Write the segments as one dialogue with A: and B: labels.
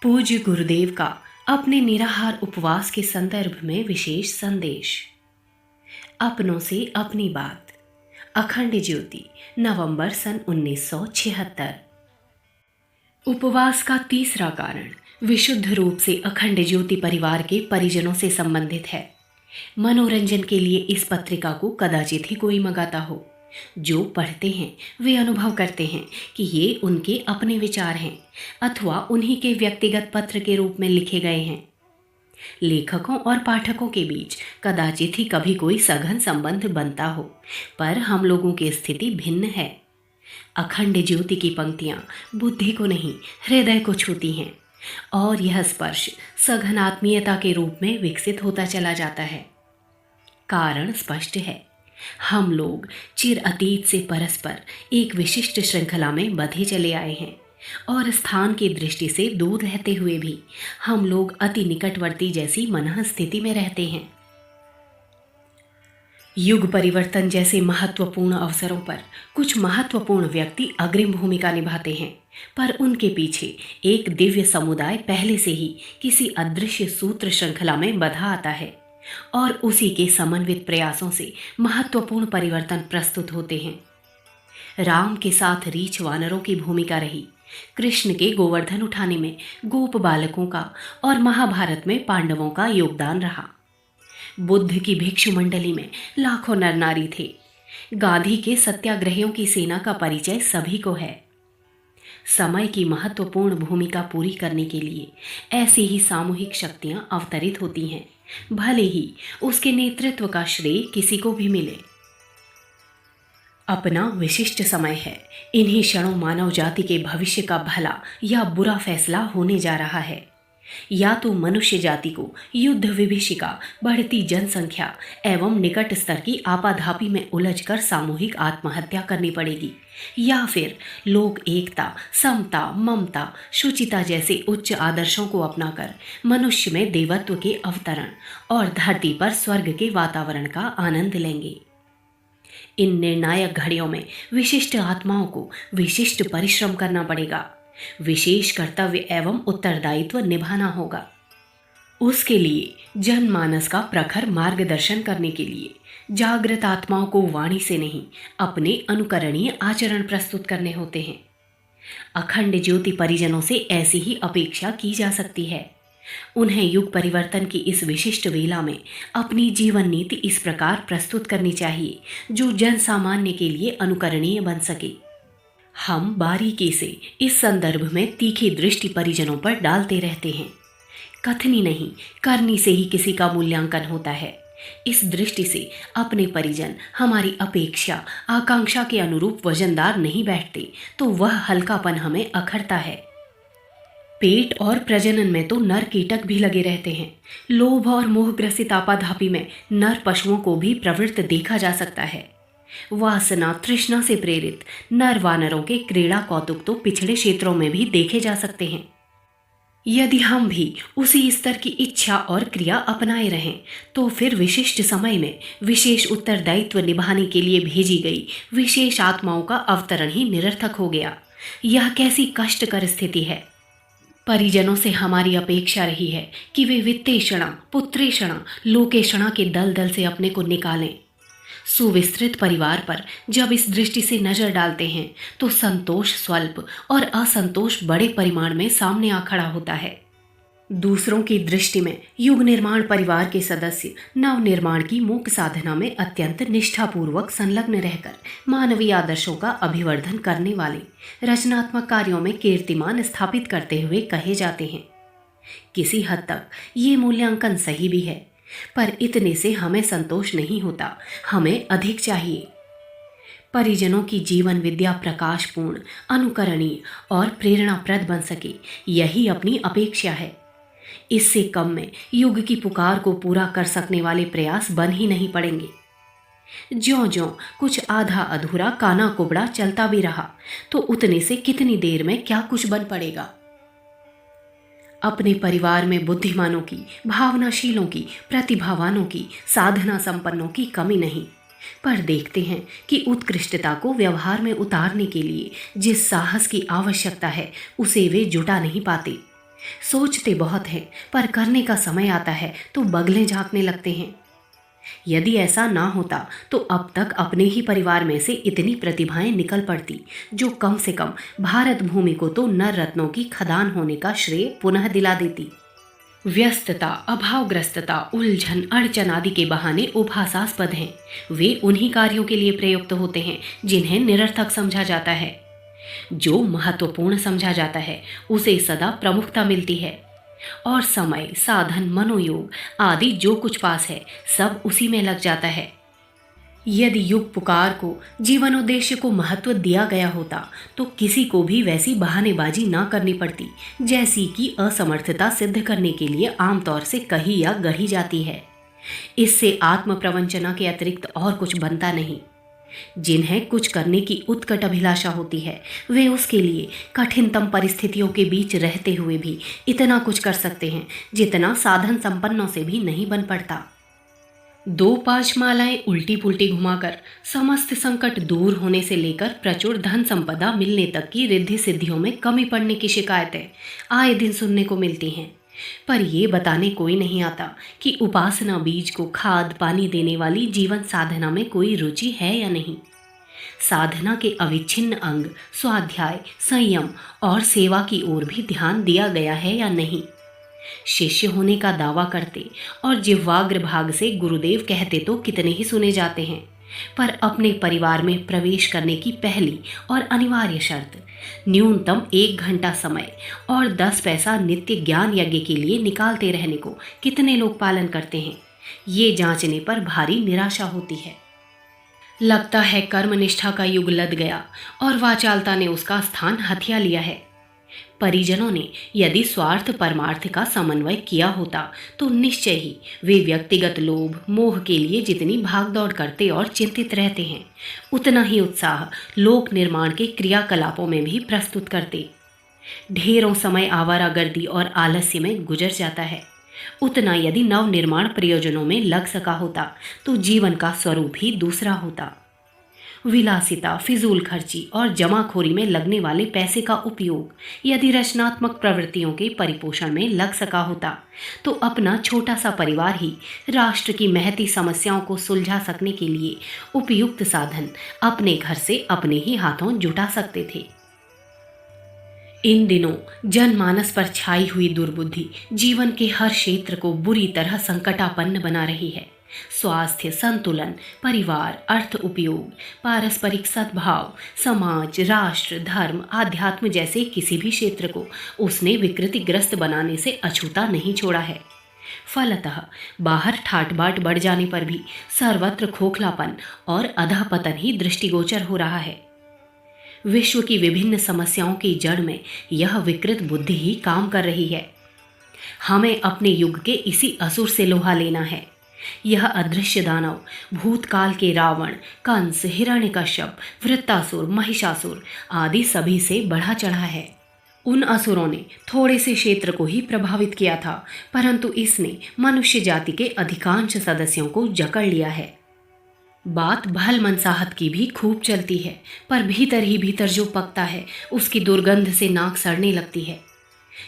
A: पूज्य गुरुदेव का अपने निराहार उपवास के संदर्भ में विशेष संदेश। अपनों से अपनी बात। अखंड ज्योति, नवंबर सन 1976। उपवास का तीसरा कारण विशुद्ध रूप से अखंड ज्योति परिवार के परिजनों से संबंधित है। मनोरंजन के लिए इस पत्रिका को कदाचित ही कोई मंगाता हो। जो पढ़ते हैं वे अनुभव करते हैं कि ये उनके अपने विचार हैं अथवा उन्हीं के व्यक्तिगत पत्र के रूप में लिखे गए हैं। लेखकों और पाठकों के बीच कदाचित ही कभी कोई सघन संबंध बनता हो, पर हम लोगों की स्थिति भिन्न है। अखंड ज्योति की पंक्तियां बुद्धि को नहीं, हृदय को छूती हैं और यह स्पर्श सघन आत्मीयता के रूप में विकसित होता चला जाता है। कारण स्पष्ट है। हम लोग चिर अतीत से परस्पर एक विशिष्ट श्रृंखला में बंधे चले आए हैं और स्थान की दृष्टि से दूर रहते हुए भी हम लोग अति निकटवर्ती जैसी मनः स्थिति में रहते हैं। युग परिवर्तन जैसे महत्वपूर्ण अवसरों पर कुछ महत्वपूर्ण व्यक्ति अग्रिम भूमिका निभाते हैं, पर उनके पीछे एक दिव्य समुदाय पहले से ही किसी अदृश्य सूत्र श्रृंखला में बंधा आता है और उसी के समन्वित प्रयासों से महत्वपूर्ण परिवर्तन प्रस्तुत होते हैं। राम के साथ रीछ वानरों की भूमिका रही, कृष्ण के गोवर्धन उठाने में गोप बालकों का और महाभारत में पांडवों का योगदान रहा। बुद्ध की भिक्षु मंडली में लाखों नर नारी थे। गांधी के सत्याग्रहियों की सेना का परिचय सभी को है। समय की महत्वपूर्ण भूमिका पूरी करने के लिए ऐसी ही सामूहिक शक्तियां अवतरित होती हैं, भले ही उसके नेतृत्व का श्रेय किसी को भी मिले। अपना विशिष्ट समय है। इन्हीं क्षणों मानव जाति के भविष्य का भला या बुरा फैसला होने जा रहा है। या तो मनुष्य जाति को युद्ध विभीषिका, बढ़ती जनसंख्या एवं निकट स्तर की आपाधापी में उलझकर सामूहिक आत्महत्या करनी पड़ेगी, या फिर लोग एकता, समता, ममता, शुचिता जैसे उच्च आदर्शों को अपनाकर मनुष्य में देवत्व के अवतरण और धरती पर स्वर्ग के वातावरण का आनंद लेंगे। इन निर्णायक घड़ियों में विशिष्ट आत्माओं को विशिष्ट परिश्रम करना पड़ेगा, विशेष कर्तव्य एवं उत्तरदायित्व निभाना होगा। उसके लिए जनमानस का प्रखर मार्गदर्शन करने के लिए जागृत आत्माओं को वाणी से नहीं, अपने अनुकरणीय आचरण प्रस्तुत करने होते हैं। अखंड ज्योति परिजनों से ऐसी ही अपेक्षा की जा सकती है। उन्हें युग परिवर्तन की इस विशिष्ट वेला में अपनी जीवन नीति इस प्रकार प्रस्तुत करनी चाहिए जो जन सामान्य के लिए अनुकरणीय बन सके। हम बारीकी से इस संदर्भ में तीखी दृष्टि परिजनों पर डालते रहते हैं। कथनी नहीं, करनी से ही किसी का मूल्यांकन होता है। इस दृष्टि से अपने परिजन हमारी अपेक्षा, आकांक्षा के अनुरूप वजनदार नहीं बैठते तो वह हल्कापन हमें अखरता है। पेट और प्रजनन में तो नर कीटक भी लगे रहते हैं। लोभ और मोह ग्रसित आपाधापी में नर पशुओं को भी प्रवृत्त देखा जा सकता है। वासना, तृष्णा से प्रेरित नर वानरों के क्रीड़ा कौतुक तो पिछड़े क्षेत्रों में भी देखे जा सकते हैं। यदि हम भी उसी स्तर की इच्छा और क्रिया अपनाए रहें तो फिर विशिष्ट समय में विशेष उत्तरदायित्व निभाने के लिए भेजी गई विशेष आत्माओं का अवतरण ही निरर्थक हो गया। यह कैसी कष्टकर स्थिति है। परिजनों से हमारी अपेक्षा रही है कि वे वित्तेषणा, पुत्रेषणा, लोकेषणा के दल दल से अपने को निकालें। सुविस्तृत परिवार पर जब इस दृष्टि से नजर डालते हैं तो संतोष स्वल्प और असंतोष बड़े परिमाण में सामने आ खड़ा होता है। दूसरों की दृष्टि में युग निर्माण परिवार के सदस्य नव निर्माण की मूक साधना में अत्यंत निष्ठापूर्वक संलग्न रहकर मानवीय आदर्शों का अभिवर्धन करने वाले रचनात्मक कार्यों में कीर्तिमान स्थापित करते हुए कहे जाते हैं। किसी हद तक ये मूल्यांकन सही भी है, पर इतने से हमें संतोष नहीं होता, हमें अधिक चाहिए। परिजनों की जीवन विद्या प्रकाशपूर्ण, अनुकरणीय और प्रेरणाप्रद बन सके, यही अपनी अपेक्षा है। इससे कम में युग की पुकार को पूरा कर सकने वाले प्रयास बन ही नहीं पड़ेंगे। ज्यों-ज्यों कुछ आधा अधूरा, काना कुबड़ा चलता भी रहा तो उतने से कितनी देर में क्या कुछ बन पड़ेगा। अपने परिवार में बुद्धिमानों की, भावनाशीलों की, प्रतिभावानों की, साधना संपन्नों की कमी नहीं, पर देखते हैं कि उत्कृष्टता को व्यवहार में उतारने के लिए जिस साहस की आवश्यकता है उसे वे जुटा नहीं पाते। सोचते बहुत हैं, पर करने का समय आता है तो बगलें झांकने लगते हैं। यदि ऐसा ना होता तो अब तक अपने ही परिवार में से इतनी प्रतिभाएं निकल पड़ती, जो कम से कम भारत भूमि को तो नर रत्नों की खदान होने का श्रेय पुनः दिला देती। व्यस्तता, अभावग्रस्तता, उलझन, अड़चन आदि के बहाने उपहासास्पद हैं। वे उन्हीं कार्यों के लिए प्रयुक्त होते हैं जिन्हें निरर्थक समझा जाता है। जो महत्वपूर्ण समझा जाता है उसे सदा प्रमुखता मिलती है, और समय, साधन, मनोयोग आदि जो कुछ पास है सब उसी में लग जाता है। यदि युग पुकार को, जीवनोद्देश्य को महत्व दिया गया होता तो किसी को भी वैसी बहानेबाजी ना करनी पड़ती जैसी कि असमर्थता सिद्ध करने के लिए आमतौर से कही या गढ़ी जाती है। इससे आत्म प्रवंचना के अतिरिक्त और कुछ बनता नहीं। जिन्हें कुछ करने की उत्कट अभिलाषा होती है वे उसके लिए कठिनतम परिस्थितियों के बीच रहते हुए भी इतना कुछ कर सकते हैं जितना साधन संपन्नों से भी नहीं बन पड़ता। 2-5 मालाएं उल्टी पुल्टी घुमाकर समस्त संकट दूर होने से लेकर प्रचुर धन संपदा मिलने तक की रिद्धि सिद्धियों में कमी पड़ने की शिकायतें आए दिन सुनने को मिलती हैं। पर यह बताने कोई नहीं आता कि उपासना बीज को खाद पानी देने वाली जीवन साधना में कोई रुचि है या नहीं। साधना के अविच्छिन्न अंग स्वाध्याय, संयम और सेवा की ओर भी ध्यान दिया गया है या नहीं। शिष्य होने का दावा करते और जिह्वाग्र भाग से गुरुदेव कहते तो कितने ही सुने जाते हैं, पर अपने परिवार में प्रवेश करने की पहली और अनिवार्य शर्त न्यूनतम 1 घंटा समय और 10 पैसा नित्य ज्ञान यज्ञ के लिए निकालते रहने को कितने लोग पालन करते हैं, ये जांचने पर भारी निराशा होती है। लगता है कर्मनिष्ठा का युग लद गया और वाचालता ने उसका स्थान हथिया लिया है। परिजनों ने यदि स्वार्थ परमार्थ का समन्वय किया होता तो निश्चय ही वे व्यक्तिगत लोभ मोह के लिए जितनी भागदौड़ करते और चिंतित रहते हैं उतना ही उत्साह लोक निर्माण के क्रियाकलापों में भी प्रस्तुत करते। ढेरों समय आवारागर्दी और आलस्य में गुजर जाता है, उतना यदि नव निर्माण प्रयोजनों में लग सका होता तो जीवन का स्वरूप ही दूसरा होता। विलासिता, फिजूल खर्ची और जमाखोरी में लगने वाले पैसे का उपयोग यदि रचनात्मक प्रवृत्तियों के परिपोषण में लग सका होता तो अपना छोटा सा परिवार ही राष्ट्र की महती समस्याओं को सुलझा सकने के लिए उपयुक्त साधन अपने घर से अपने ही हाथों जुटा सकते थे। इन दिनों जनमानस पर छाई हुई दुर्बुद्धि जीवन के हर क्षेत्र को बुरी तरह संकटापन्न बना रही है। स्वास्थ्य, संतुलन, परिवार, अर्थ उपयोग, पारस्परिक सद्भाव, समाज, राष्ट्र, धर्म, आध्यात्म जैसे किसी भी क्षेत्र को उसने विकृतिग्रस्त बनाने से अछूता नहीं छोड़ा है। फलतः बाहर ठाट-बाट बढ़ जाने पर भी सर्वत्र खोखलापन और अधःपतन ही दृष्टिगोचर हो रहा है। विश्व की विभिन्न समस्याओं की जड़ में यह विकृत बुद्धि ही काम कर रही है। हमें अपने युग के इसी असुर से लोहा लेना है। यह अदृश्य दानव भूतकाल के रावण, कंस, हिरण्यकश्यप, वृत्तासुर, महिषासुर आदि सभी से बढ़ा चढ़ा है। उन असुरों ने थोड़े से क्षेत्र को ही प्रभावित किया था, परंतु इसने मनुष्य जाति के अधिकांश सदस्यों को जकड़ लिया है। बात भल मनसाहत की भी खूब चलती है, पर भीतर ही भीतर जो पकता है उसकी दुर्गंध से नाक सड़ने लगती है।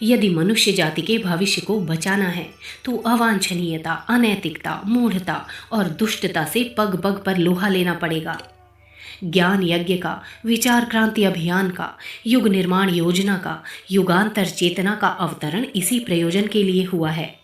A: यदि मनुष्य जाति के भविष्य को बचाना है तो अवांछनीयता, अनैतिकता, मूढ़ता और दुष्टता से पग पग पर लोहा लेना पड़ेगा। ज्ञान यज्ञ का, विचार क्रांति अभियान का, युग निर्माण योजना का, युगांतर चेतना का अवतरण इसी प्रयोजन के लिए हुआ है।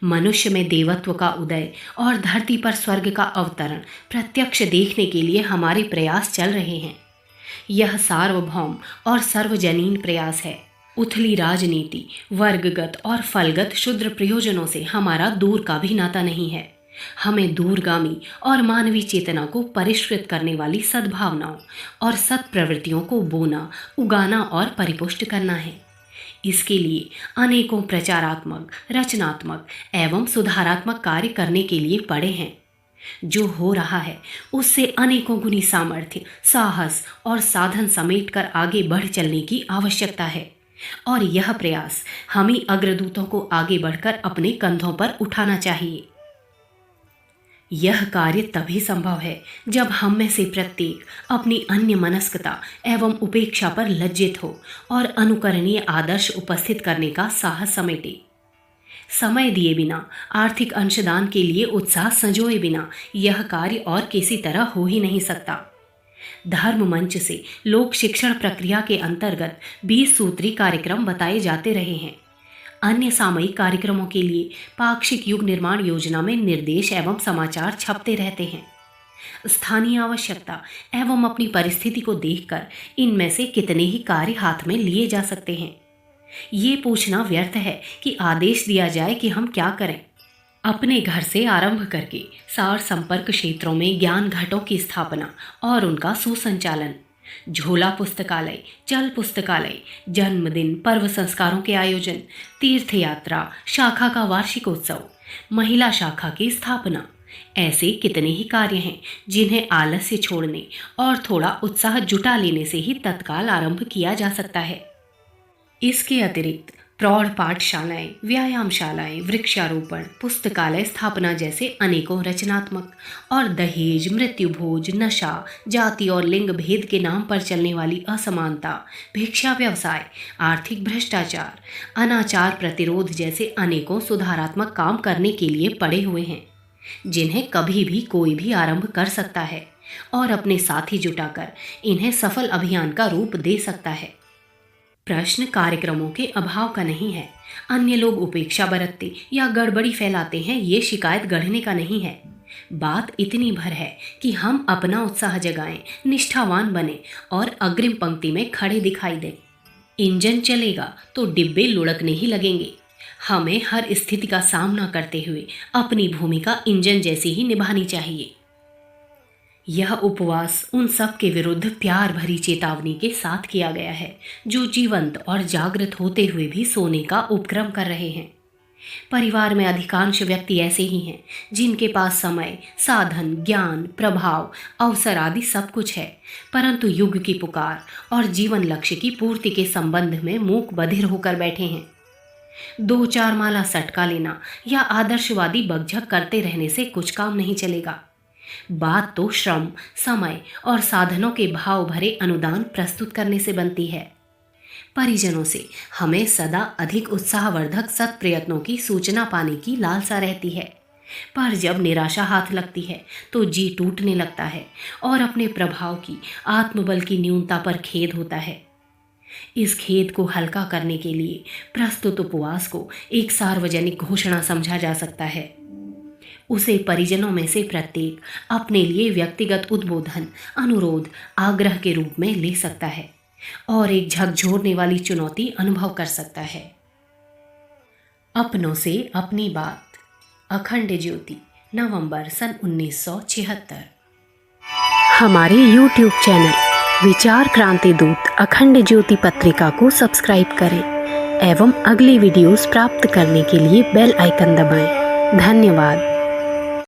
A: मनुष्य में देवत्व का उदय और धरती पर स्वर्ग का अवतरण प्रत्यक्ष देखने के लिए हमारे प्रयास चल रहे हैं। यह सार्वभौम और सर्वजनीन प्रयास है। उथली राजनीति, वर्गगत और फलगत क्षुद्र प्रयोजनों से हमारा दूर का भी नाता नहीं है। हमें दूरगामी और मानवीय चेतना को परिष्कृत करने वाली सद्भावनाओं और सत्प्रवृत्तियों को बोना, उगाना और परिपुष्ट करना है। इसके लिए अनेकों प्रचारात्मक, रचनात्मक एवं सुधारात्मक कार्य करने के लिए पड़े हैं। जो हो रहा है उससे अनेकों गुनी सामर्थ्य, साहस और साधन समेटकर आगे बढ़ चलने की आवश्यकता है, और यह प्रयास हम ही अग्रदूतों को आगे बढ़कर अपने कंधों पर उठाना चाहिए। यह कार्य तभी संभव है जब हम में से प्रत्येक अपनी अन्य मनस्कता एवं उपेक्षा पर लज्जित हो और अनुकरणीय आदर्श उपस्थित करने का साहस समेटे। समय दिए बिना, आर्थिक अंशदान के लिए उत्साह संजोए बिना यह कार्य और किसी तरह हो ही नहीं सकता। धर्म मंच से लोक शिक्षण प्रक्रिया के अंतर्गत 20 सूत्री कार्यक्रम बताए जाते रहे हैं। अन्य सामयिक कार्यक्रमों के लिए पाक्षिक युग निर्माण योजना में निर्देश एवं समाचार छपते रहते हैं। स्थानीय आवश्यकता एवं अपनी परिस्थिति को देखकर इनमें से कितने ही कार्य हाथ में लिए जा सकते हैं। ये पूछना व्यर्थ है कि आदेश दिया जाए कि हम क्या करें। अपने घर से आरंभ करके सार संपर्क क्षेत्रों में ज्ञान घटों की स्थापना और उनका सुसंचालन, झोला पुस्तकालय, चल पुस्तकालय, जन्मदिन, पर्व संस्कारों के आयोजन, तीर्थ यात्रा, शाखा का वार्षिकोत्सव, महिला शाखा की स्थापना, ऐसे कितने ही कार्य हैं जिन्हें आलस्य छोड़ने और थोड़ा उत्साह जुटा लेने से ही तत्काल आरंभ किया जा सकता है। इसके अतिरिक्त प्रौढ़ पाठशालाएं, व्यायामशालाएं, वृक्षारोपण, पुस्तकालय स्थापना जैसे अनेकों रचनात्मक और दहेज, मृत्यु भोज, नशा, जाति और लिंग भेद के नाम पर चलने वाली असमानता, भिक्षा व्यवसाय, आर्थिक भ्रष्टाचार, अनाचार प्रतिरोध जैसे अनेकों सुधारात्मक काम करने के लिए पड़े हुए हैं, जिन्हें कभी भी कोई भी आरंभ कर सकता है और अपने साथी जुटाकर इन्हें सफल अभियान का रूप दे सकता है। प्रश्न कार्यक्रमों के अभाव का नहीं है, अन्य लोग उपेक्षा बरतते या गड़बड़ी फैलाते हैं, ये शिकायत गढ़ने का नहीं है। बात इतनी भर है कि हम अपना उत्साह जगाएं, निष्ठावान बने और अग्रिम पंक्ति में खड़े दिखाई दें। इंजन चलेगा तो डिब्बे लुढ़कने ही लगेंगे। हमें हर स्थिति का सामना करते हुए अपनी भूमिका इंजन जैसी ही निभानी चाहिए। यह उपवास उन सब के विरुद्ध प्यार भरी चेतावनी के साथ किया गया है जो जीवंत और जागृत होते हुए भी सोने का उपक्रम कर रहे हैं। परिवार में अधिकांश व्यक्ति ऐसे ही हैं जिनके पास समय, साधन, ज्ञान, प्रभाव, अवसर आदि सब कुछ है, परंतु युग की पुकार और जीवन लक्ष्य की पूर्ति के संबंध में मूक बधिर होकर बैठे हैं। 2-4 माला सटका लेना या आदर्शवादी बकझक करते रहने से कुछ काम नहीं चलेगा। बात तो श्रम, समय और साधनों के भाव भरे अनुदान प्रस्तुत करने से बनती है। परिजनों से हमें सदा अधिक उत्साहवर्धक सत्प्रयत्नों की सूचना पाने की लालसा रहती है, पर जब निराशा हाथ लगती है तो जी टूटने लगता है और अपने प्रभाव की, आत्मबल की न्यूनता पर खेद होता है। इस खेद को हल्का करने के लिए प्रस्तुत उपवास को एक सार्वजनिक घोषणा समझा जा सकता है। उसे परिजनों में से प्रत्येक अपने लिए व्यक्तिगत उद्बोधन, अनुरोध, आग्रह के रूप में ले सकता है और एक झकझोरने वाली चुनौती अनुभव कर सकता है। अपनों से अपनी बात, अखंड ज्योति, नवंबर सन 1976।
B: हमारे YouTube चैनल विचार क्रांति दूत अखंड ज्योति पत्रिका को सब्सक्राइब करें एवं अगली वीडियोस प्राप्त करने के लिए बेल आइकन दबाएं। धन्यवाद।